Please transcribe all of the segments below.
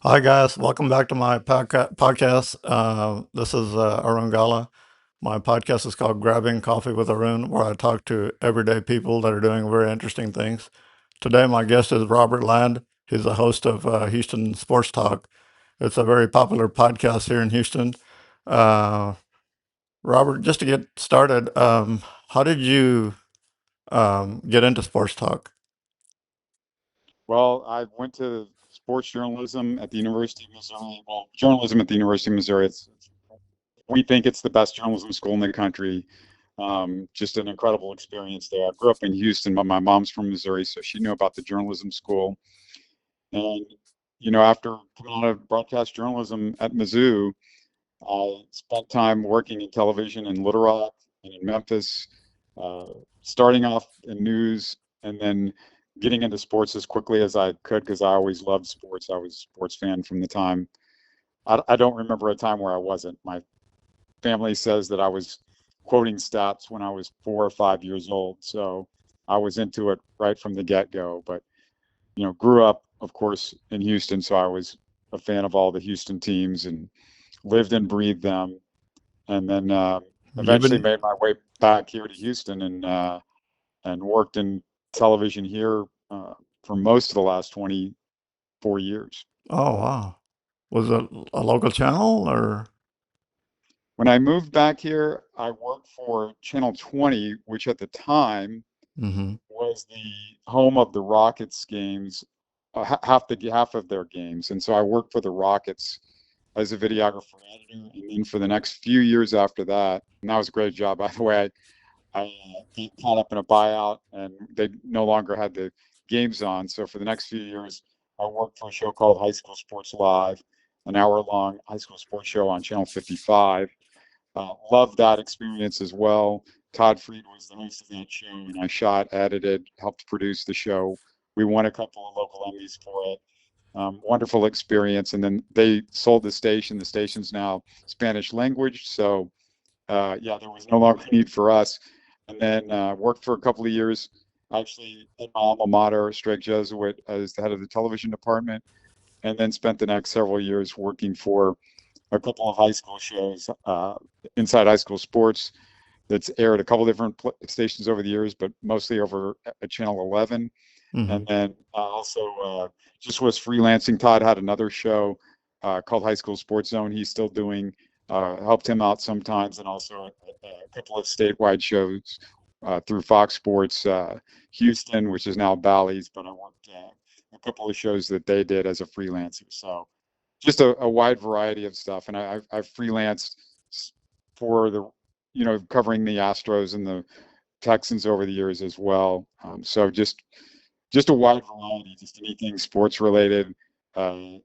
Hi guys, welcome back to my podcast. This is Arun Gala. My podcast is called Grabbing Coffee with Arun, where I talk to everyday people that are doing very interesting things. Today, my guest is Robert Land. He's the host of Houston Sports Talk. It's a very popular podcast here in Houston. Uh, Robert, just to get started, how did you get into sports talk? Well, I went to sports journalism at the University of Missouri. Well, journalism at the University of Missouri. We think it's the best journalism school in the country. Just an incredible experience there. I grew up in Houston, but my mom's from Missouri, so she knew about the journalism school. And, after coming out of broadcast journalism at Mizzou, I spent time working in television in Little Rock and in Memphis, uh, starting off in news and then getting into sports as quickly as I could because I always loved sports. I was a sports fan from the time. I don't remember a time where I wasn't. My family says that I was quoting stats when I was 4 or 5 years old. So I was into it right from the get-go. But, grew up, of course, in Houston. So I was a fan of all the Houston teams and lived and breathed them, and then You've eventually been made my way back here to Houston and worked in television here for most of the last 24 years. Oh wow, was it a local channel or? When I moved back here, I worked for Channel 20, which at the time Mm-hmm. was the home of the Rockets games, half of their games, and so I worked for the Rockets as a videographer editor, and then for the next few years after that, and that was a great job, by the way. I got caught up in a buyout, and they no longer had the games on. So for the next few years, I worked for a show called High School Sports Live, an hour-long high school sports show on Channel 55. Loved that experience as well. Todd Freed was the host of that show, and I shot, edited, helped produce the show. We won a couple of local Emmys for it. Wonderful experience. And then they sold the station. The station's now Spanish language. So, yeah, there was no longer need for us. And then worked for a couple of years, actually in my alma mater, Strake Jesuit, as the head of the television department. And then spent the next several years working for a couple of high school shows, Inside High School Sports, that's aired a couple different stations over the years, but mostly over at Channel 11. Mm-hmm. And then also just was freelancing. Todd had another show called High School Sports Zone. He's still doing, helped him out sometimes, and also a couple of statewide shows through Fox Sports Houston, which is now Bally's, but I worked a couple of shows that they did as a freelancer. So just a wide variety of stuff. And I've freelanced for the, covering the Astros and the Texans over the years as well. So just a wide variety, just anything sports related, in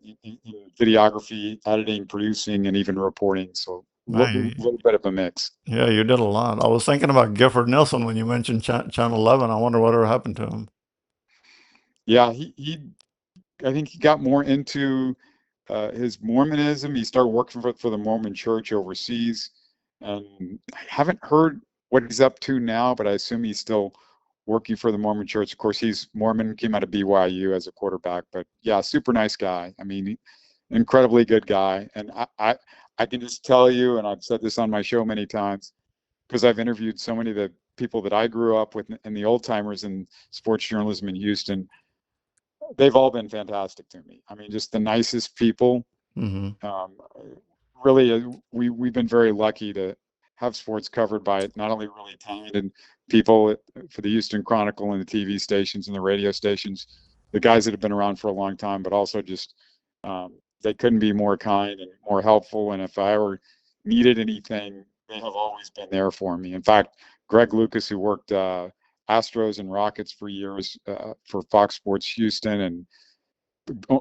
videography, editing, producing, and even reporting. So a Man, little bit of a mix. yeah, you did a lot. I was thinking about Gifford Nielsen when you mentioned Channel 11. I wonder whatever happened to him. Yeah, I think he got more into his Mormonism. He started working for the Mormon Church overseas, and I haven't heard what he's up to now, but I assume he's still working for the Mormon Church. Of course, he's Mormon, came out of BYU as a quarterback, but yeah, super nice guy. I mean, incredibly good guy. And I can just tell you, and I've said this on my show many times, because I've interviewed so many of the people that I grew up with and the old timers in sports journalism in Houston. They've all been fantastic to me. I mean, just the nicest people. Mm-hmm. Um, Really, we've been very lucky to have sports covered by not only really talented people for the Houston Chronicle and the TV stations and the radio stations, the guys that have been around for a long time, but also just they couldn't be more kind and more helpful. And if I ever needed anything, they have always been there for me. In fact, Greg Lucas, who worked Astros and Rockets for years for Fox Sports Houston, and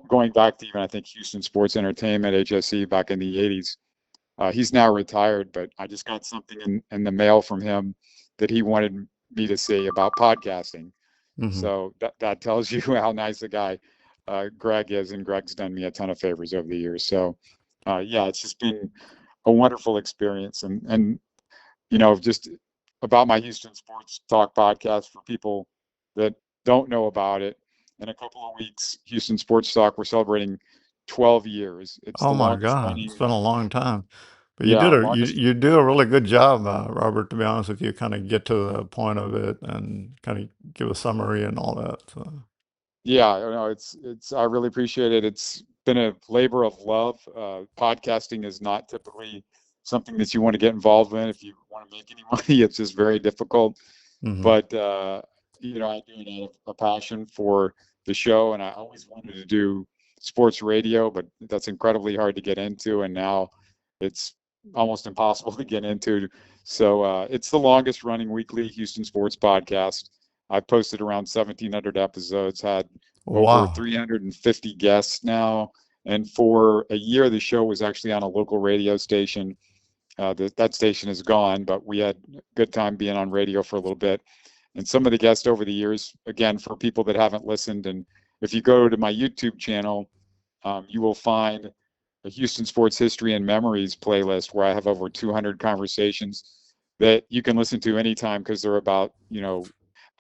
going back to even I think Houston Sports Entertainment (HSE) back in the '80s. He's now retired, but I just got something in the mail from him that he wanted me to see about podcasting. Mm-hmm. So that tells you how nice a guy Greg is, and Greg's done me a ton of favors over the years. So yeah, it's just been a wonderful experience, and just about my Houston Sports Talk podcast for people that don't know about it. In a couple of weeks, Houston Sports Talk, we're celebrating 12 years. It's Oh the my longest God, it's running. been a long time. But Yeah, you longest. you do a really good job, Robert. To be honest with you, kind of get to the point of it and kind of give a summary and all that. So. Yeah, no, it's I really appreciate it. It's been a labor of love. Podcasting is not typically something that you want to get involved in if you want to make any money. It's just very difficult. Hmm. But I do it out of a passion for the show, and I always wanted to do sports radio, but that's incredibly hard to get into, and now it's almost impossible to get into. So it's the longest running weekly Houston sports podcast. I've posted around 1,700 episodes, had over Wow. 350 guests now, and for a year, the show was actually on a local radio station. That station is gone, but we had a good time being on radio for a little bit. And some of the guests over the years, again, for people that haven't listened, and if you go to my YouTube channel, you will find a Houston Sports History and Memories playlist where I have over 200 conversations that you can listen to anytime because they're about,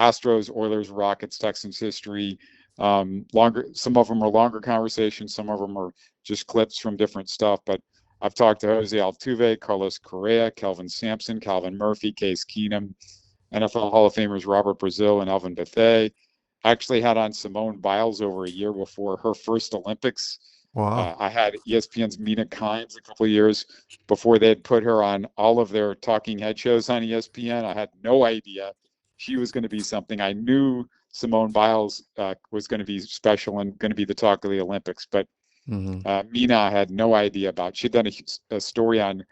Astros, Oilers, Rockets, Texans history. Longer, some of them are longer conversations, some of them are just clips from different stuff. But I've talked to Jose Altuve, Carlos Correa, Kelvin Sampson, Calvin Murphy, Case Keenum, NFL Hall of Famers Robert Brazile and Elvin Bethea. Actually had on Simone Biles over a year before her first Olympics. Wow. I had ESPN's Mina Kimes a couple of years before they had put her on all of their talking head shows on ESPN. I had no idea she was going to be something. I knew Simone Biles was going to be special and going to be the talk of the Olympics, but Hmm. Mina I had no idea about. She'd done a story on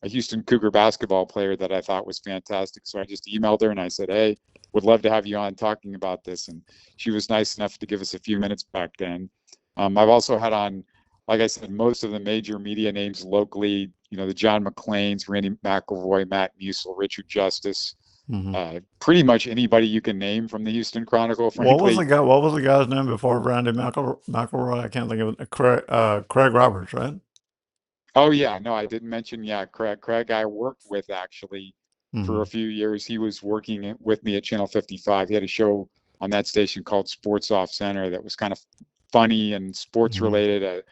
a Houston Cougar basketball player that I thought was fantastic. So I just emailed her and I said, "Hey, would love to have you on talking about this." And she was nice enough to give us a few minutes back then. I've also had on, like I said, most of the major media names locally, the John McClains, Randy McElroy, Matt Musil, Richard Justice, Hmm. pretty much anybody you can name from the Houston Chronicle, What was the frankly. guy? What was the guy's name before Randy McElroy? I can't think of it. Craig Roberts, right? Oh yeah, no, I didn't mention, yeah, Craig. Craig I worked with actually for a Hmm. few years. He was working with me at Channel 55. He had a show on that station called Sports Off Center that was kind of funny and sports Hmm. related, a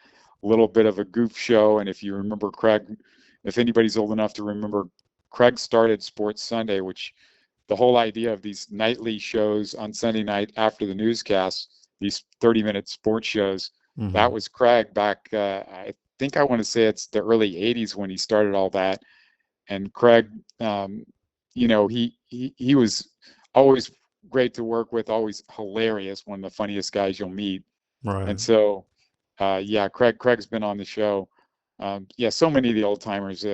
little bit of a goof show. And if you remember Craig, if anybody's old enough to remember, Craig started Sports Sunday, which the whole idea of these nightly shows on Sunday night after the newscast, these 30-minute sports shows, that Hmm. was Craig back, I think I want to say it's the early 80s when he started all that. And Craig, he was always great to work with, always hilarious, one of the funniest guys you'll meet. And Right. so, yeah, Craig's been on the show. Yeah, so many of the old timers.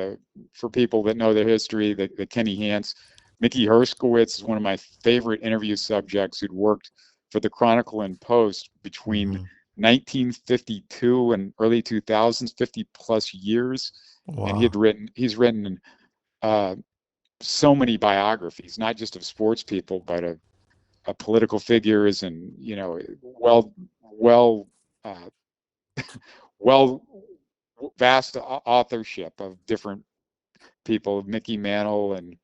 For people that know their history, the Kenny Hance, Mickey Herskowitz is one of my favorite interview subjects who'd worked for the Chronicle and Post between Hmm. 1952 and early 2000s, 50 plus years, and Wow. he's written uh, so many biographies, not just of sports people, but of political figures and well uh, well vast authorship of different people, Mickey Mantle and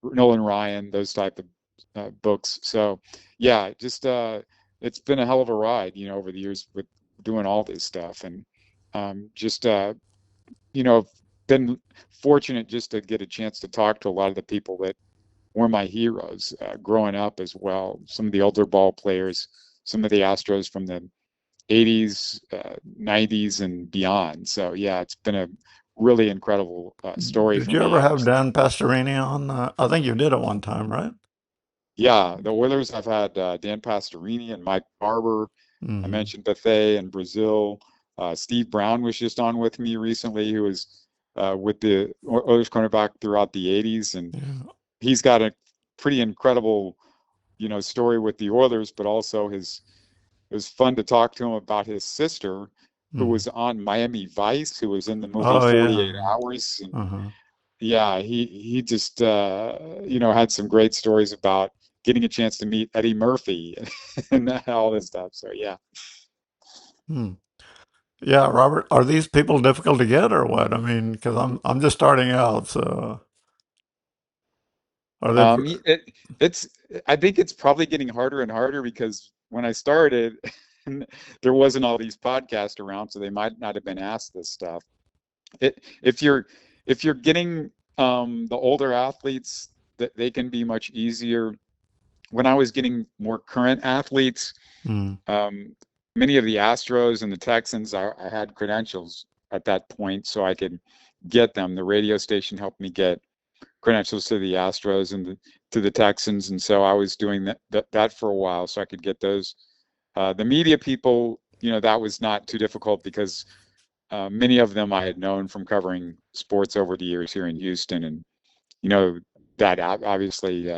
Nolan Ryan, those type of books. So yeah, just it's been a hell of a ride, over the years with doing all this stuff, and just you know, been fortunate just to get a chance to talk to a lot of the people that were my heroes growing up as well. Some of the older ball players, some of the Astros from the 80s, 90s, and beyond. So yeah, it's been a really incredible story Did for you me. ever have Dan Pastorini on? I think you did at one time, right? Yeah, the Oilers. I've had Dan Pastorini and Mike Barber. I Hmm. mentioned Bethea and Brazile. Steve Brown was just on with me recently, who was with the Oilers cornerback throughout the 80s, and Yeah. he's got a pretty incredible, story with the Oilers, but also it was fun to talk to him about his sister, who Hmm. was on Miami Vice, who was in the movie Oh 48 yeah. Hours. And Uh-huh. yeah, he just had some great stories about getting a chance to meet Eddie Murphy and all this stuff. So yeah. Hmm. Yeah, Robert, are these people difficult to get or what? I mean, because I'm just starting out, so are they? It's I think it's probably getting harder and harder because when I started, there wasn't all these podcasts around, so they might not have been asked this stuff. If you're getting the older athletes, that they can be much easier. When I was getting more current athletes, Mm. um, many of the Astros and the Texans, I had credentials at that point, so I could get them. The radio station helped me get credentials to the Astros and to the Texans, and so I was doing that for a while, so I could get those. The media people, that was not too difficult because many of them I had known from covering sports over the years here in Houston, and you know that obviously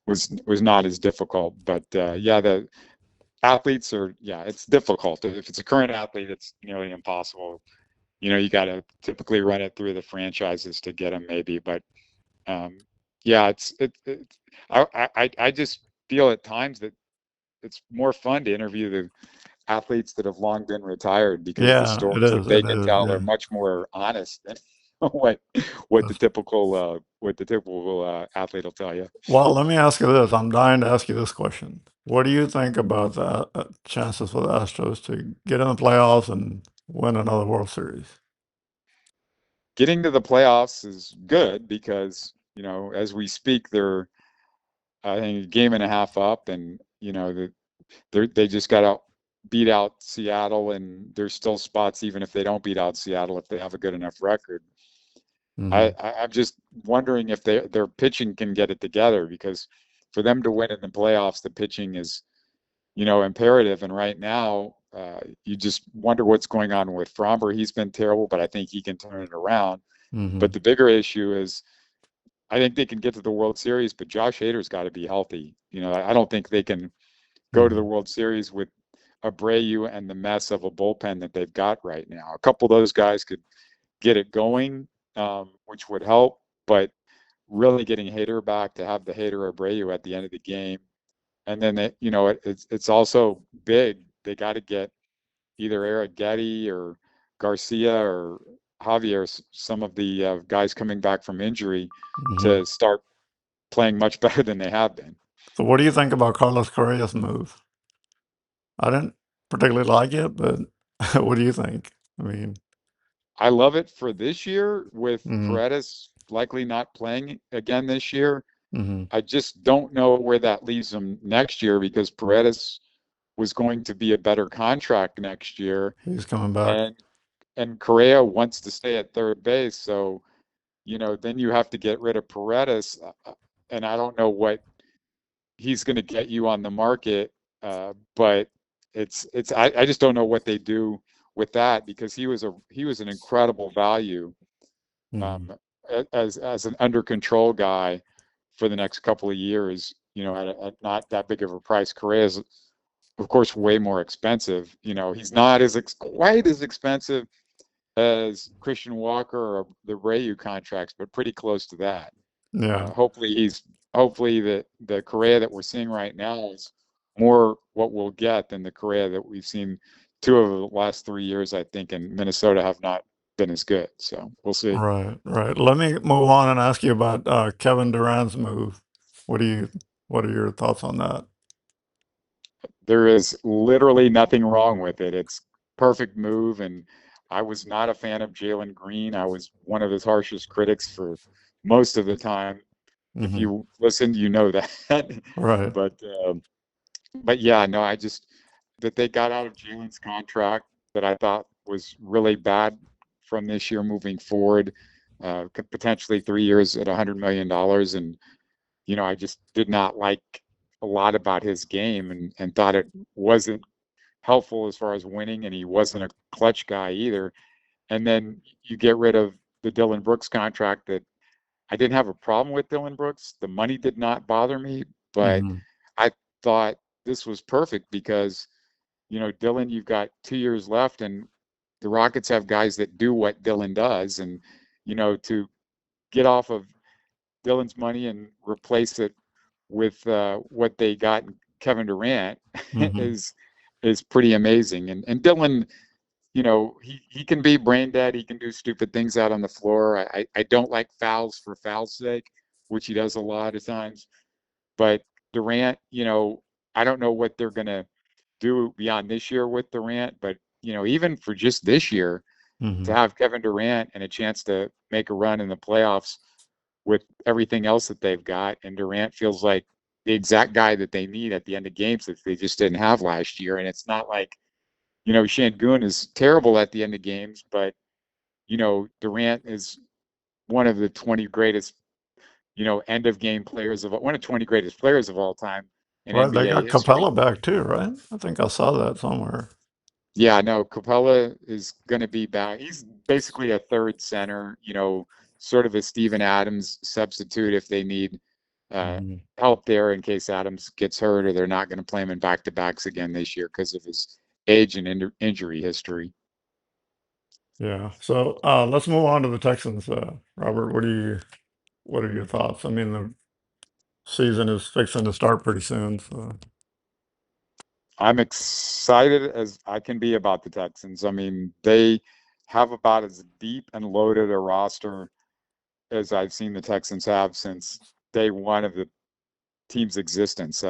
was not as difficult. But yeah, the athletes are, yeah, it's difficult. If it's a current athlete, it's nearly impossible. You got to typically run it through the franchises to get them, maybe. But um, yeah, I just feel at times that it's more fun to interview the athletes that have long been retired, because the Yeah, it stories that is. they It can is. tell are Yeah. much more honest than what the That's- typical athlete will tell you. Well, let me ask you this. I'm dying to ask you this question. What do you think about the chances for the Astros to get in the playoffs and win another World Series? Getting to the playoffs is good because, as we speak, they're, I think, a game and a half up, and they just got to beat out Seattle, and there's still spots even if they don't beat out Seattle, if they have a good enough record. Hmm. I'm just wondering if their pitching can get it together, because for them to win in the playoffs, the pitching is, imperative. And right now, you just wonder what's going on with Fromber. He's been terrible, but I think he can turn it around. Hmm. But the bigger issue is, I think they can get to the World Series, but Josh Hader's got to be healthy. I don't think they can go to the Hmm. World Series with Abreu and the mess of a bullpen that they've got right now. A couple of those guys could get it going, which would help, but really getting Hader back to have the Hader Abreu at the end of the game. And then it's also big. They got to get either Eric Getty or Garcia or Javier, some of the guys coming back from injury, Hmm. to start playing much better than they have been. So, what do you think about Carlos Correa's move? I didn't particularly like it, but what do you think? I mean, I love it for this year, with hmm. Paredes likely not playing again this year. Hmm. I just don't know where that leaves him next year, because Paredes was going to be a better contract next year, He's coming back. and Correa wants to stay at third base. So, then you have to get rid of Paredes, and I don't know what he's going to get you on the market, but I just don't know what they do with that, because he was an incredible value, Hmm. um, as an under control guy for the next couple of years. At not that big of a price. Correa is, of course, way more expensive. He's not quite as expensive as Christian Walker or the Rayu contracts, but pretty close to that. Yeah. Hopefully the Correa that we're seeing right now is more what we'll get than the Correa that we've seen 2 of the last 3 years, I think, in Minnesota have not been as good. So we'll see. Right. Right. Let me move on and ask you about Kevin Durant's move. What do you? What are your thoughts on that? There is literally nothing wrong with it. It's perfect move, and I was not a fan of Jalen Green. I was one of his harshest critics for most of the time. If Hmm. you listened, you know that. Right. but um, but yeah, no, I just that they got out of Jalen's contract that I thought was really bad from this year moving forward, potentially 3 years at $100 million, and I just did not like a lot about his game, and thought it wasn't helpful as far as winning, and he wasn't a clutch guy either. And then you get rid of the Dylan Brooks contract. That I didn't have a problem with Dylan Brooks. The money did not bother me, but Hmm. I thought this was perfect because, Dylan, you've got 2 years left, and the Rockets have guys that do what Dylan does. And, to get off of Dylan's money and replace it with what they got in Kevin Durant Hmm. is pretty amazing. And Dylan, he can be brain dead. He can do stupid things out on the floor. I don't like fouls for foul's sake, which he does a lot of times. But Durant, I don't know what they're gonna. do beyond this year with Durant, but even for just this year, to Hmm. have Kevin Durant and a chance to make a run in the playoffs with everything else that they've got, and Durant feels like the exact guy that they need at the end of games that they just didn't have last year. And it's not like, Şengün is terrible at the end of games, but Durant is one of the 20 greatest, end of game players of one of 20 greatest players of all time in Right, they NBA got history. Capella back too, right? I think I saw that somewhere. Yeah, no, Capella is going to be back. He's basically a third center, sort of a Steven Adams substitute if they need uh, Hmm. help there in case Adams gets hurt, or they're not going to play him in back-to-backs again this year because of his age and injury history. Yeah. So let's move on to the Texans. Robert, what are your thoughts? I mean, the season is fixing to start pretty soon. So. I'm excited as I can be about the Texans. I mean, they have about as deep and loaded a roster as I've seen the Texans have since day one of the team's existence.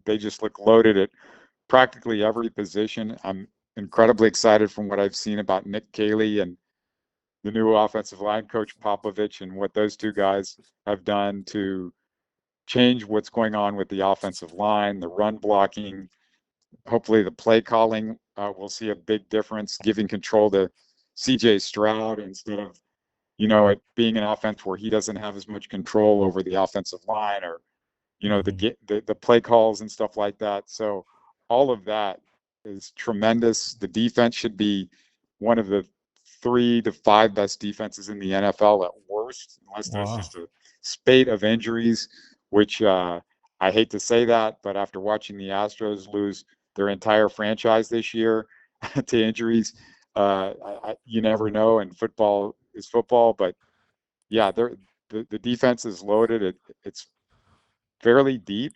They just look loaded at practically every position. I'm incredibly excited from what I've seen about Nick Caley and the new offensive line coach Popovich and what those two guys have done to change what's going on with the offensive line, the run blocking. Hopefully, the play calling we'll see a big difference, giving control to C.J. Stroud instead of it being an offense where he doesn't have as much control over the offensive line, or Mhm. the play calls and stuff like that. So all of that is tremendous. The defense should be one of the 3 to 5 best defenses in the NFL at worst, unless there's Wow. just a spate of injuries, which I hate to say that, but after watching the Astros lose their entire franchise this year to injuries, you never know, and football is football. But yeah, the defense is loaded. It's fairly deep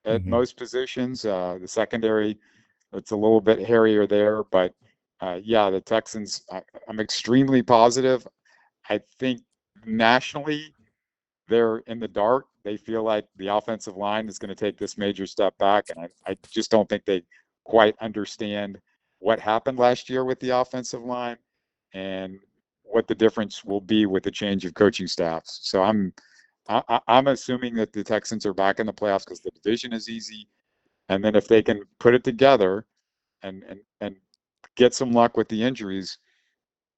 at Hmm. most positions. The secondary, it's a little bit hairier there, but yeah, the Texans, I'm extremely positive. I think nationally, they're in the dark. They feel like the offensive line is going to take this major step back, and I just don't think they quite understand what happened last year with the offensive line and what the difference will be with the change of coaching staffs. So I'm assuming that the Texans are back in the playoffs because the division is easy, and then if they can put it together and get some luck with the injuries,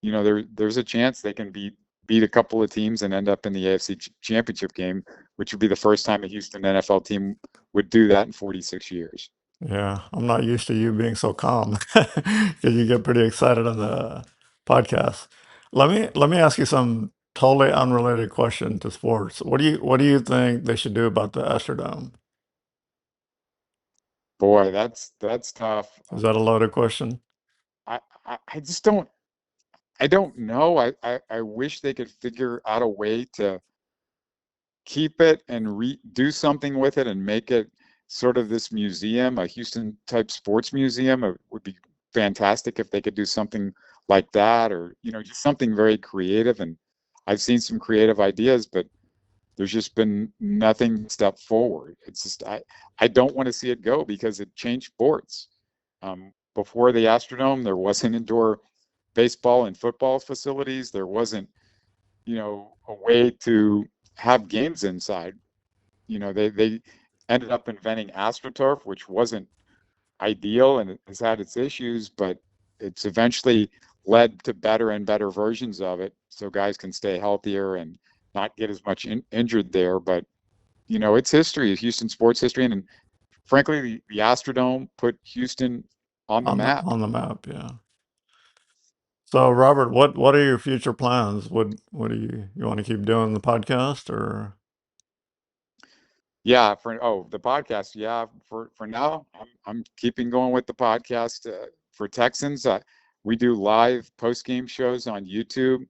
there's a chance they can beat a couple of teams and end up in the AFC Championship game, which would be the first time a Houston NFL team would do that in 46 years. Yeah, I'm not used to you being so calm because you get pretty excited on the podcast. Let me ask you some totally unrelated question to sports. What do you think they should do about the Astrodome? Boy, that's tough. Is that a loaded question? I just don't know. I wish they could figure out a way to keep it and do something with it and make it sort of this museum, a Houston type sports museum. It would be fantastic if they could do something like that, or just something very creative. And I've seen some creative ideas, but there's just been nothing step forward. It's just I don't want to see it go because it changed sports. Before the Astrodome, there wasn't indoor baseball and football facilities. There wasn't a way to have games inside. They ended up inventing AstroTurf, which wasn't ideal and it has had its issues, but it's eventually led to better and better versions of it so guys can stay healthier and not get as much injured there. But it's history, it's Houston sports history, and frankly, the Astrodome put Houston on the On the map. on the map, yeah. So Robert, what are your future plans? What do you want to keep doing the podcast or Yeah, for the podcast. Yeah, for now, I'm keeping going with the podcast for Texans. We do live post game shows on YouTube,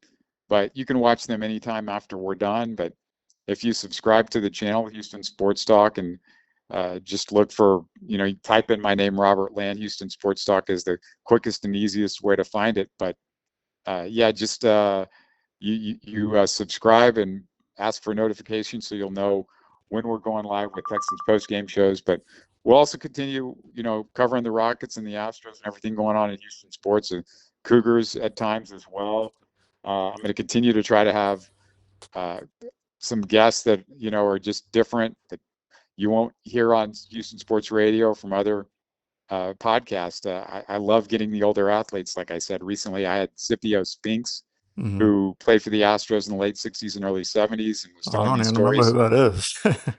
but you can watch them anytime after we're done. But if you subscribe to the channel, Houston Sports Talk, and just look for you type in my name, Robert Land. Houston Sports Talk is the quickest and easiest way to find it. But yeah, just you subscribe and ask for notifications so you'll know when we're going live with Texans post game shows. But we'll also continue, covering the Rockets and the Astros and everything going on in Houston sports and Cougars at times as well. I'm going to continue to try to have uh, some guests that are just different that you won't hear on Houston Sports Radio from other podcasts. I love getting the older athletes. Like I said recently, I had Scipio Spinks, Hmm. who played for the Astros in the late '60s and early '70s, and was I telling don't me even remember who stories. that is.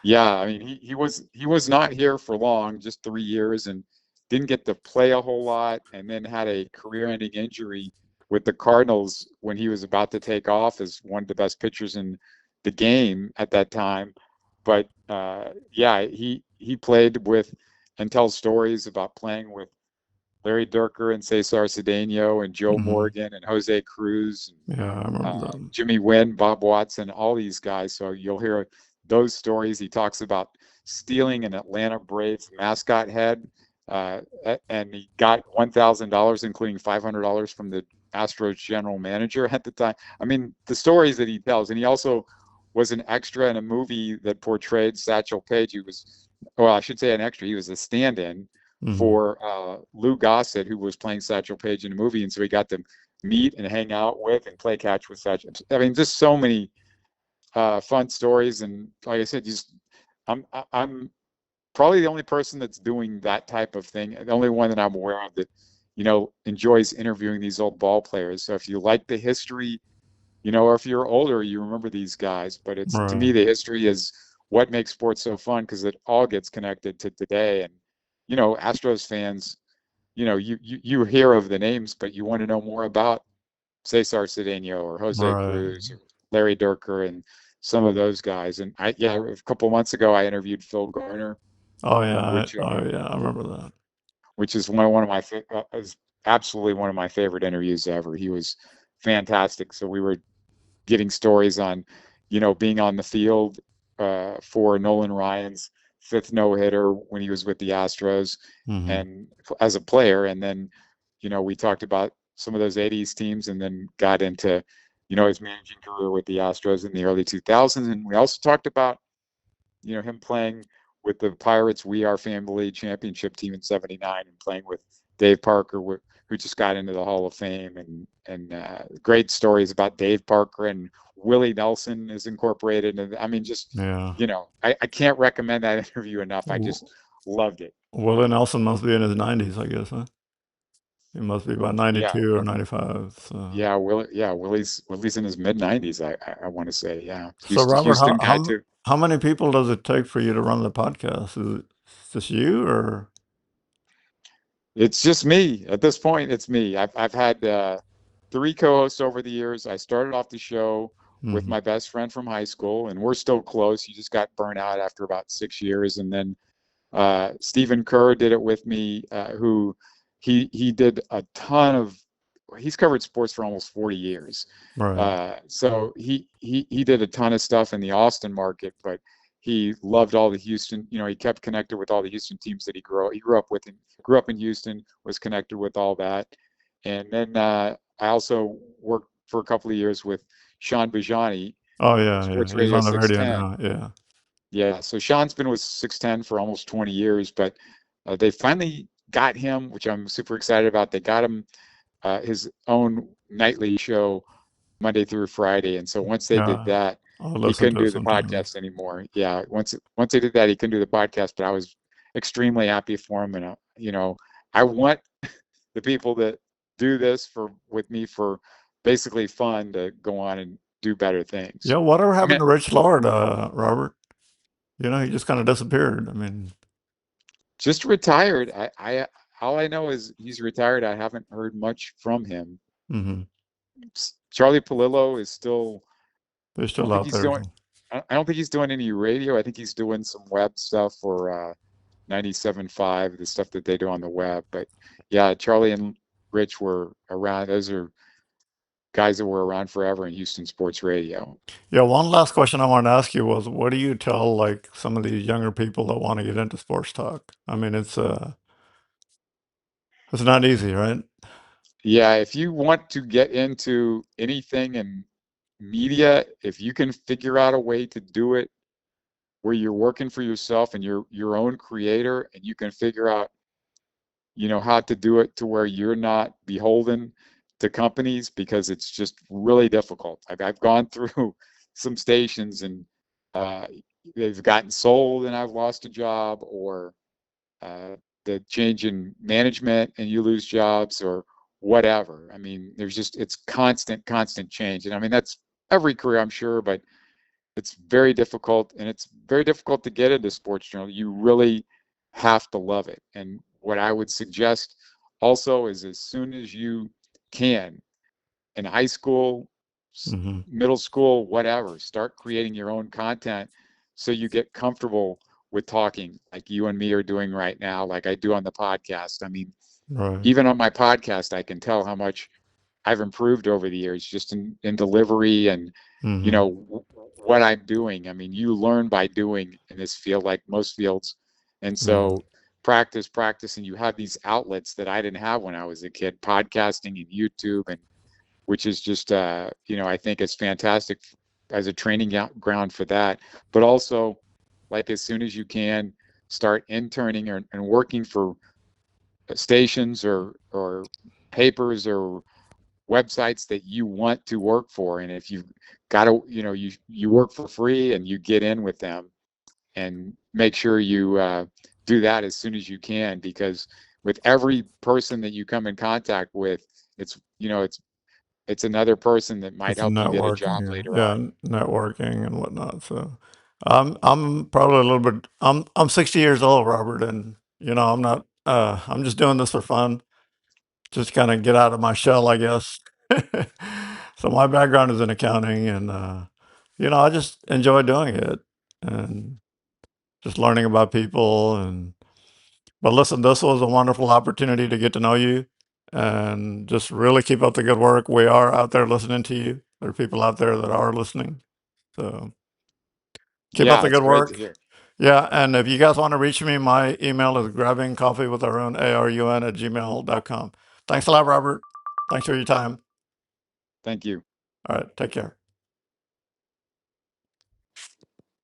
Yeah, I mean, he was not here for long, just 3 years, and didn't get to play a whole lot, and then had a career-ending injury with the Cardinals when he was about to take off as one of the best pitchers in the game at that time. But yeah, he played with and tells stories about playing with Larry Dierker and Cesar Cedeno and Joe Hmm. Morgan and Jose Cruz Yeah, I and remember them. Jimmy Wynn, Bob Watson, all these guys. So you'll hear those stories. He talks about stealing an Atlanta Braves mascot head, uh, and he got $1,000, including $500 from the Astros general manager at the time. I mean, the stories that he tells, and he also was an extra in a movie that portrayed Satchel Paige. He was, well, I should say an extra. He was a stand-in Hmm. for Lou Gossett, who was playing Satchel Paige in the movie, and so he got to meet and hang out with and play catch with Satchel. I mean, just so many fun stories, and like I said, just I'm probably the only person that's doing that type of thing, the only one that I'm aware of that enjoys interviewing these old ball players. So if you like the history, or if you're older, you remember these guys. But it's, to me, Right, the history is what makes sports so fun, because it all gets connected to today. And Astros fans, you hear of the names, but you want to know more about Cesar Cedeno or Jose right. Cruz or Larry Dierker and some of those guys. And yeah, a couple months ago, I interviewed Phil Garner, Oh yeah, which oh yeah, I remember that. is one of my is absolutely one of my favorite interviews ever. He was fantastic. So we were getting stories on, being on the field for Nolan Ryan's fifth no hitter when he was with the Astros, Hmm. and as a player. And then, we talked about some of those '80s teams, and then got into, his managing career with the Astros in the early 2000s. And we also talked about, him playing with the Pirates We Are Family championship team in '79, and playing with Dave Parker, who just got into the Hall of Fame, and great stories about Dave Parker, and Willie Nelson is incorporated. And I mean, just, Yeah. I can't recommend that interview enough. I just loved it. Willie Nelson must be in his 90s, I guess, huh? He must be about Yeah. 92 or 95. So, Willie's in his mid 90s. I want to say, yeah, so Robert, Houston guy too. how many people does it take for you to run the podcast? Is it just you or? It's just me at this point. It's me. I've had three co-hosts over the years. I started off the show with Hmm. my best friend from high school, and we're still close. He just got burnt out after about 6 years, and then Stephen Kerr did it with me, who he did a ton of. He's covered sports for almost 40 years, Right. so he did a ton of stuff in the Austin market, but he loved all the Houston. He kept connected with all the Houston teams that he grew up with, and grew up in Houston, was connected with all that. And then I also worked for a couple of years with Sean Bajani, Oh yeah, yeah. Sports He's Radio on the radio 610. now. Yeah. Yeah, so Sean's been with 610 for almost 20 years, but they finally got him, which I'm super excited about. They got him his own nightly show Monday through Friday, and so once they did Yeah. that, I'll he listen couldn't to it do the sometimes. podcast anymore. Yeah, once they did that, he couldn't do the podcast. But I was extremely happy for him, and I want the people that do this for with me for basically fun to go on and do better things. Yeah. Whatever I mean, happened to Rich Lord, Robert? He just kind of disappeared. I mean, just retired. I all I know is he's retired. I haven't heard much from him. hmm Charlie Palillo is still. they're I don't still think out he's there. doing. I don't think he's doing any radio. I think he's doing some web stuff for 97.5, the stuff that they do on the web. But yeah, Charlie and Rich were around. Those are guys that were around forever in Houston sports radio. Yeah. One last question I wanted to ask you was, what do you tell like some of these younger people that want to get into sports talk? I mean, it's not easy, right? Yeah, if you want to get into anything in media, if you can figure out a way to do it where you're working for yourself and you're your own creator, and you can figure out, how to do it to where you're not beholden to companies, because it's just really difficult. I've gone through some stations, and uh, they've gotten sold and I've lost a job, or the change in management and you lose jobs, or whatever. I mean, it's constant change. And I mean, that's every career, I'm sure, but it's very difficult, and it's very difficult to get into sports journal. You really have to love it. And what I would suggest also is, as soon as you can, in high school, Mm-hmm. middle school, whatever, start creating your own content so you get comfortable with talking like you and me are doing right now, like I do on the podcast. I mean, Right. even on my podcast, I can tell how much I've improved over the years, just in delivery and, Mm-hmm. what I'm doing. I mean, you learn by doing in this field, like most fields. And Yeah. so practice, and you have these outlets that I didn't have when I was a kid, podcasting and YouTube, and which is just, I think it's fantastic as a training ground for that. But also, like, as soon as you can, start interning and working for stations or papers or websites that you want to work for. And if you've got to, you work for free and you get in with them, and make sure you do that as soon as you can, because with every person that you come in contact with, it's, it's another person that might It's help you get a job networking, later yeah, on. networking and whatnot. So, I'm probably a little bit. I'm 60 years old, Robert, and I'm not. I'm just doing this for fun, just kind of get out of my shell, I guess. So my background is in accounting, and I just enjoy doing it and just learning about people. And but listen, this was a wonderful opportunity to get to know you, and just really keep up the good work. We are out there listening to you. There are people out there that are listening. So keep up Yeah, the it's good great to work. hear. Yeah, and if you guys want to reach me, my email is grabbingcoffeewitharun@gmail.com. Thanks a lot, Robert. Thanks for your time. Thank you. All right, take care.